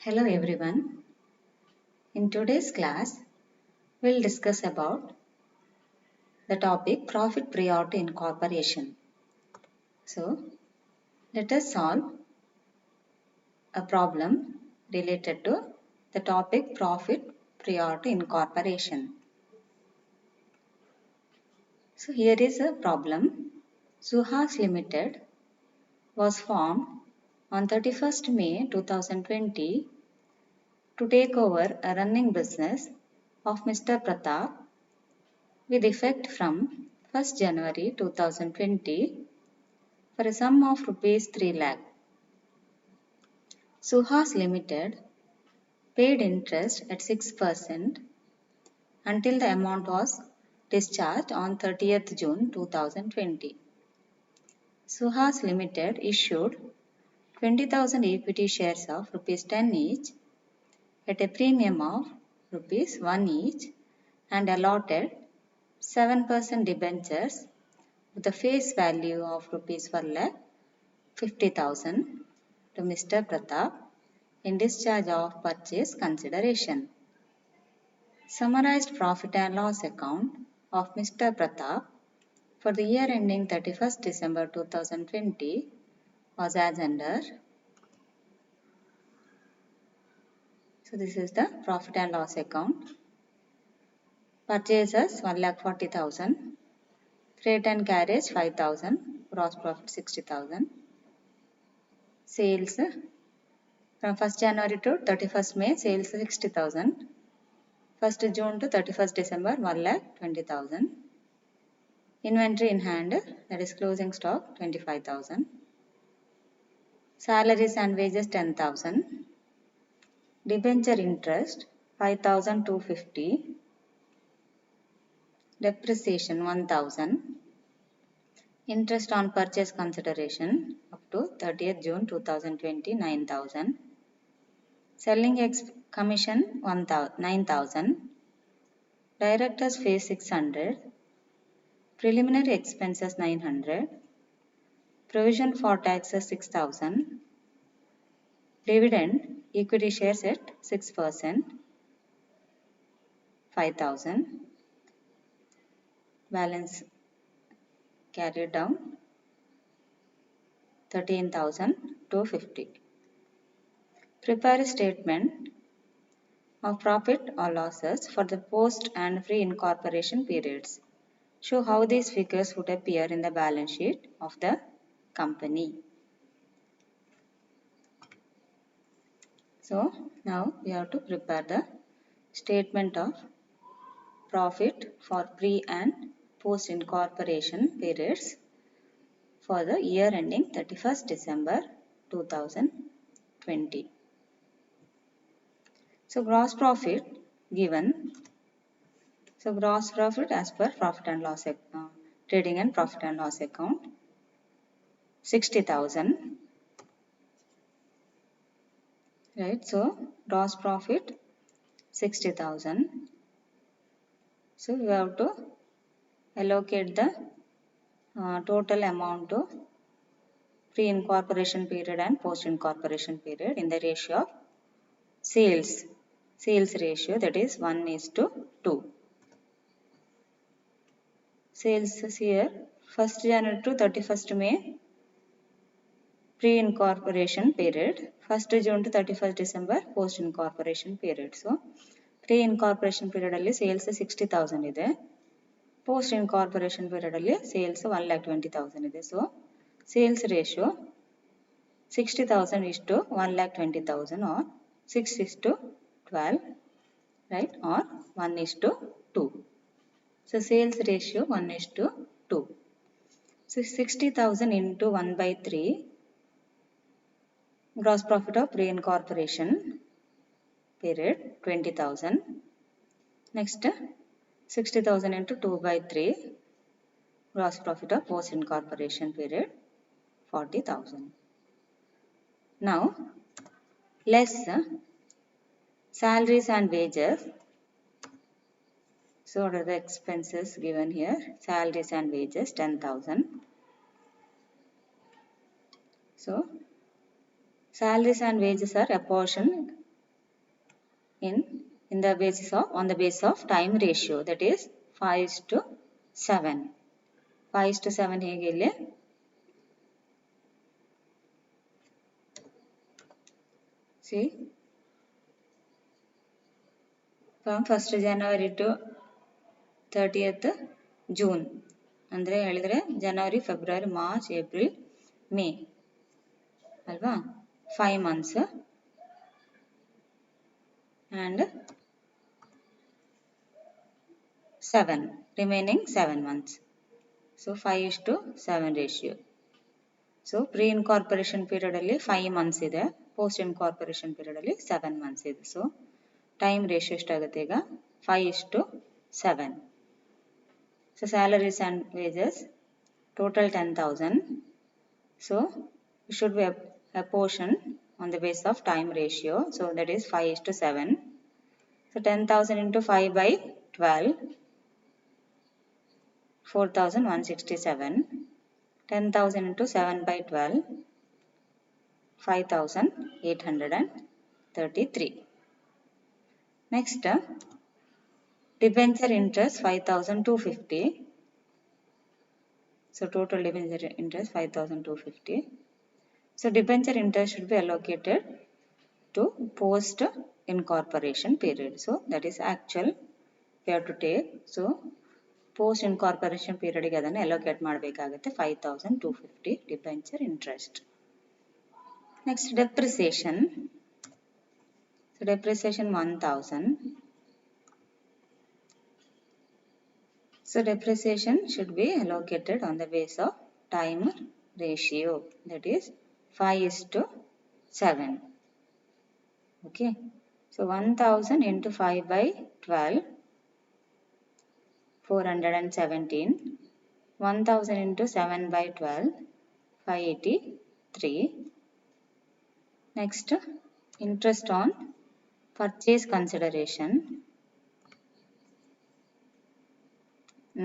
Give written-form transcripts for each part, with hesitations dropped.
Hello everyone. In today's class, we'll discuss about the topic profit prior to incorporation. So, let us solve a problem related to the topic profit prior to incorporation. So, here is a problem. Suhas Limited was formed on 31st May 2020 to take over a running business of Mr. Pratap with effect from 1st January 2020 for a sum of rupees 3 lakh. Suhas Limited paid interest at 6% until the amount was discharged on 30th June 2020. Suhas Limited issued 20,000 equity shares of rupees 10 each at a premium of rupees 1 each and allotted 7% debentures with a face value of rupees 1,50,000 to Mr. Pratap in discharge of purchase consideration. Summarized profit and loss account of Mr. Pratap for the year ending 31st December 2020 was as under. So this is the profit and loss account. Purchases 1,40,000, freight and carriage 5,000, gross profit 60,000. Sales from 1st January to 31st May, sales 60,000. 1st June to 31st December, 1,20,000. Inventory in hand, that is closing stock, 25,000. Salaries and wages, 10,000. Debenture interest, 5,250. Depreciation, 1,000. Interest on purchase consideration, up to 30th June 2020, 9,000. Selling commission, 9,000. Directors fee, 600. Preliminary expenses 900. Provision for taxes 6,000. Dividend equity shares at 6%, 5,000. Balance carried down 13,250. Prepare a statement of profit or losses for the post and pre-incorporation periods. Show how these figures would appear in the balance sheet of the company. So now we have to prepare the statement of profit for pre and post incorporation periods for the year ending 31st December 2020. So gross profit given. So gross profit as per profit and loss account, trading and profit and loss account, 60,000. Right, so gross profit 60,000. So we have to allocate the total amount to pre-incorporation period and post-incorporation period in the ratio of sales ratio, that is 1:2. Sales is here 1st January to 31st May pre-incorporation period, 1st June to 31st December post-incorporation period. So pre-incorporation period alli sales 60,000 ಇದೆ, post-incorporation period alli sales 1,20,000 ಇದೆ. So sales ratio 60,000 is to 1,20,000 or 6:12, right, or 1:2. So sales ratio 1:2. So 60,000 into 1/3, gross profit of pre-incorporation period 20,000. Next 60,000 into 2/3, gross profit of post-incorporation period 40,000. Now less salaries and wages. So what are the expenses given here? Salaries and wages 10,000. So salaries and wages are apportioned in the basis of on the basis of time ratio, that is 5:7. 5:7 ಹೇಗೆ ಇಲ್ಲಿ see from 1st January to 30th June ಅಂದರೆ ಹೇಳಿದರೆ ಜನವರಿ, February, March, April, May ಅಲ್ವಾ, 5 months and 7 remaining 7 months. So 5:7 ratio. So pre-incorporation period ಅಲ್ಲಿ 5 months ಇದೆ, post incorporation period ಅಲ್ಲಿ 7 months ಇದೆ. So time ratio ಎಷ್ಟಾಗುತ್ತೆ ಈಗ 5:7. So salaries and wages total 10,000. So it should be a portion on the basis of time ratio. So that is 5:7. So 10,000 into 5 by 12, 4,167. 10,000 into 7 by 12, 5,833. Next, debenture interest 5,250. So total debenture interest 5,250. So debenture interest should be allocated to post incorporation period. So that is actual we have to take. So post incorporation period ಗೆ ಅದನ್ನು allocate ಮಾಡಬೇಕಾಗುತ್ತೆ 5,250 debenture interest. Next, depreciation. So depreciation 1,000. So depreciation should be allocated on the basis of time ratio, that is 5:7. Okay. So 1,000 into 5 by 12, 417. 1,000 into 7 by 12, 583. Next, interest on purchase consideration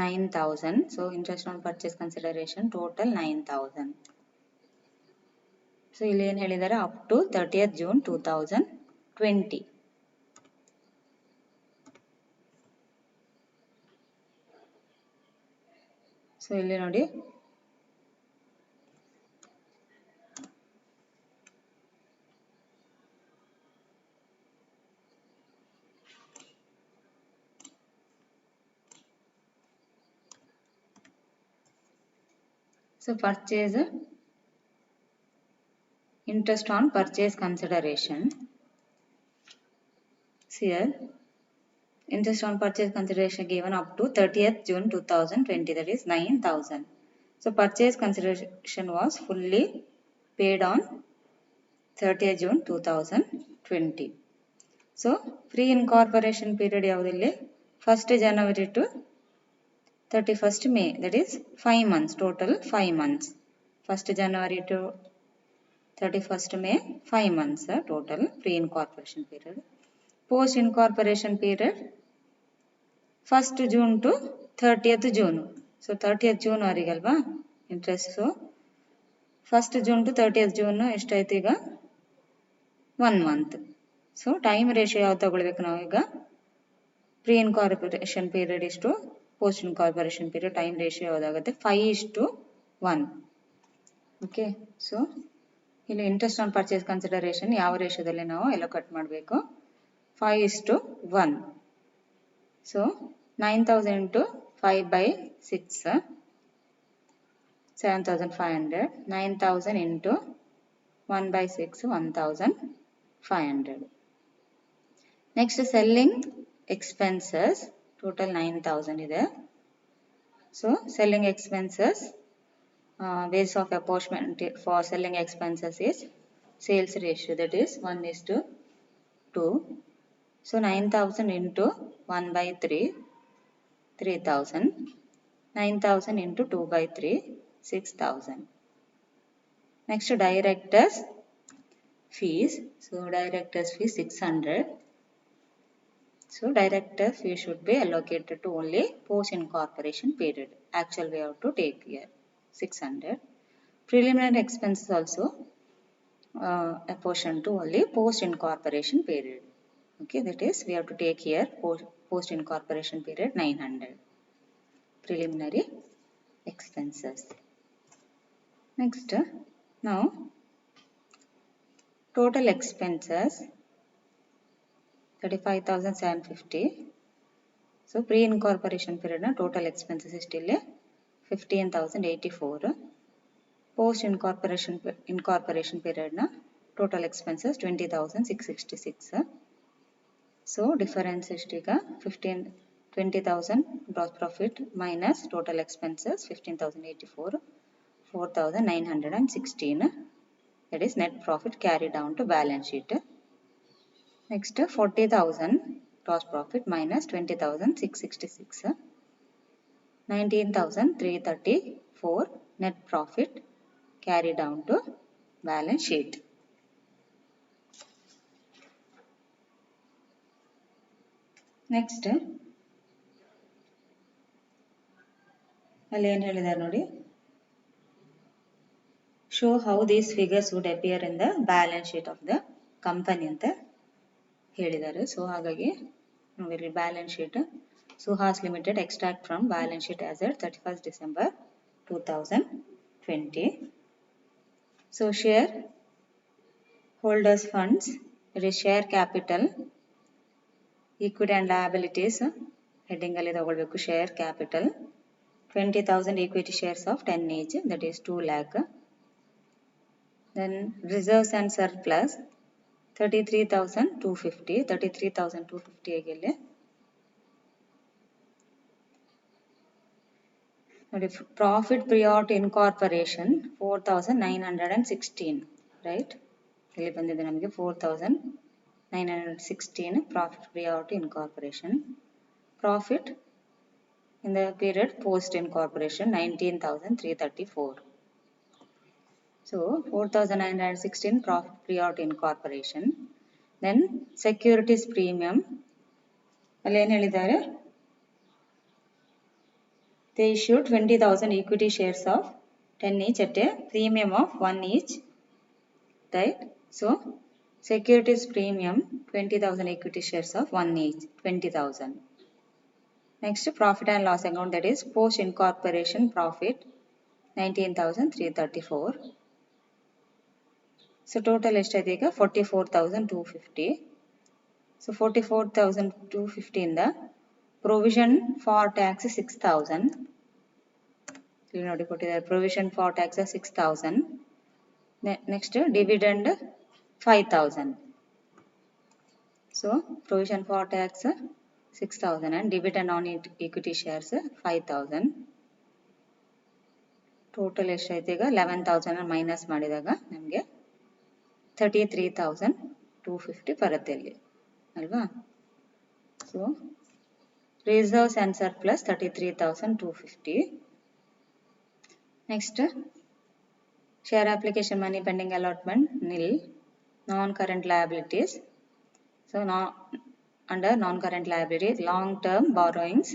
9,000. So interest on purchase consideration total 9,000. So ಇಲ್ಲಿ ಏನು ಹೇಳಿದ್ದಾರೆ up to 30th June 2020. So ಇಲ್ಲಿ ನೋಡಿ so purchase interest on purchase consideration. Here interest on purchase consideration given up to 30th June 2020, that is 9,000. So purchase consideration was fully paid on 30th June 2020. So pre-incorporation period ಯಾವುದಿಲ್ಲಿ 1st January to 31st May, that is 5 months, total 5 months. 1st January to 31st May, 5 months total pre-incorporation period. Post-incorporation period 1st June to 30th June. So 30th June ಅವರಿಗಲ್ವಾ interest. So 1st June to 30th June ಎಷ್ಟಾಯ್ತು ಈಗ 1 month. So time ratio ಯಾವ್ದು ತಗೊಳ್ಬೇಕು ನಾವು ಈಗ pre incorporation period ಇಷ್ಟು, post incorporation period time ratio ಯಾವುದಾಗುತ್ತೆ 5:1. Okay. So ಇಲ್ಲಿ ಇಂಟ್ರೆಸ್ಟ್ ಆನ್ ಪರ್ಚೇಸ್ ಕನ್ಸಿಡರೇಷನ್ ಯಾವ ರೇಷಿಯೋದಲ್ಲಿ ನಾವು ಎಲ್ಲ ಕಟ್ ಮಾಡಬೇಕು 5:1. So 9,000 into 5 by 6, 7,500. 9,000 into 1 by 6, 1,500. Next, selling expenses total 9,000 ಇದೆ. So selling expenses base of apportionment for selling expenses is sales ratio, that is 1:2. So 9,000 into 1 by 3, 3,000. 9,000 into 2 by 3, 6,000. Next, directors fees. So directors fee 600. So director fee should be allocated to only post incorporation period. Actual we have to take here 600. Preliminary expenses also apportioned to only post incorporation period. Okay, that is we have to take here post incorporation period 900. Preliminary expenses. Next, now total expenses 35,750. So pre-incorporation period total expenses is still 15,084. Post incorporation period total expenses 20,666. So difference is 20,000 gross profit minus total expenses 15,084, 4,916. That is net profit carried down to balance sheet. Next 40,000 gross profit minus 20,666. 19,334 net profit carried down to balance sheet. Next ಅಲ್ಲಿ ಏನು ಹೇಳಿದ್ದಾರೆ ನೋಡಿ, show how these figures would appear in the balance sheet of the company ಅಂತ ಹೇಳಿದ್ದಾರೆ. So ಹಾಗಾಗಿ ನೋಡಿ balance sheet Suhas Limited extract from balance sheet as at 31st December 2020. So share holders funds, it is share capital, equity and liabilities heading ಅಲ್ಲಿ ತಗೊಳ್ಬೇಕು. share capital 20,000 equity shares of 10 each, that is 2 lakh. Then reserves and surplus 33,250. 33,250 again. Profit prior to incorporation 4,916, right? ಇಲ್ಲಿ ಬಂದಿದೆ ನಮಗೆ 4,916 profit prior to incorporation. Profit in the period post incorporation 19,334. So 4,916 profit prior to incorporation. Then securities premium ಅಲ್ಲಿ ಏನು ಹೇಳಿದ್ದಾರೆ, they issued 20,000 equity shares of 10 each at a premium of 1 each, right? So securities premium 20,000 equity shares of 1 each, 20,000. Next profit and loss account, that is post incorporation profit 19,334. So total ಎಷ್ಟಾಯ್ತು ಈಗ 44,250. So 44,250 ಇಂದ provision for tax 6,000. ಇಲ್ಲಿ ನೋಡಿ ಕೊಟ್ಟಿದ್ದಾರೆ provision for tax 6,000. Next dividend 5,000. So provision for tax 6,000 and dividend on equity shares 5,000. Total ಎಷ್ಟಾಯ್ತು ಈಗ 11,000 minus ಮಾಡಿದಾಗ ನಮಗೆ 33,250 ಬರುತ್ತೆ ಇಲ್ಲಿ ಅಲ್ವಾ. So reserves and surplus 33,250. Next share application money pending allotment nil. Non-current liabilities, so under non-current liabilities long term borrowings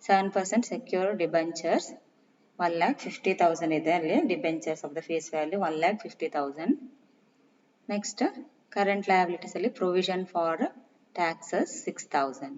7% secured debentures 1,50,000 ಇದೆ ಅಲ್ಲಿ debentures of the face value 1,50,000. Next current liabilities ಅಲ್ಲಿ provision for taxes 6,000.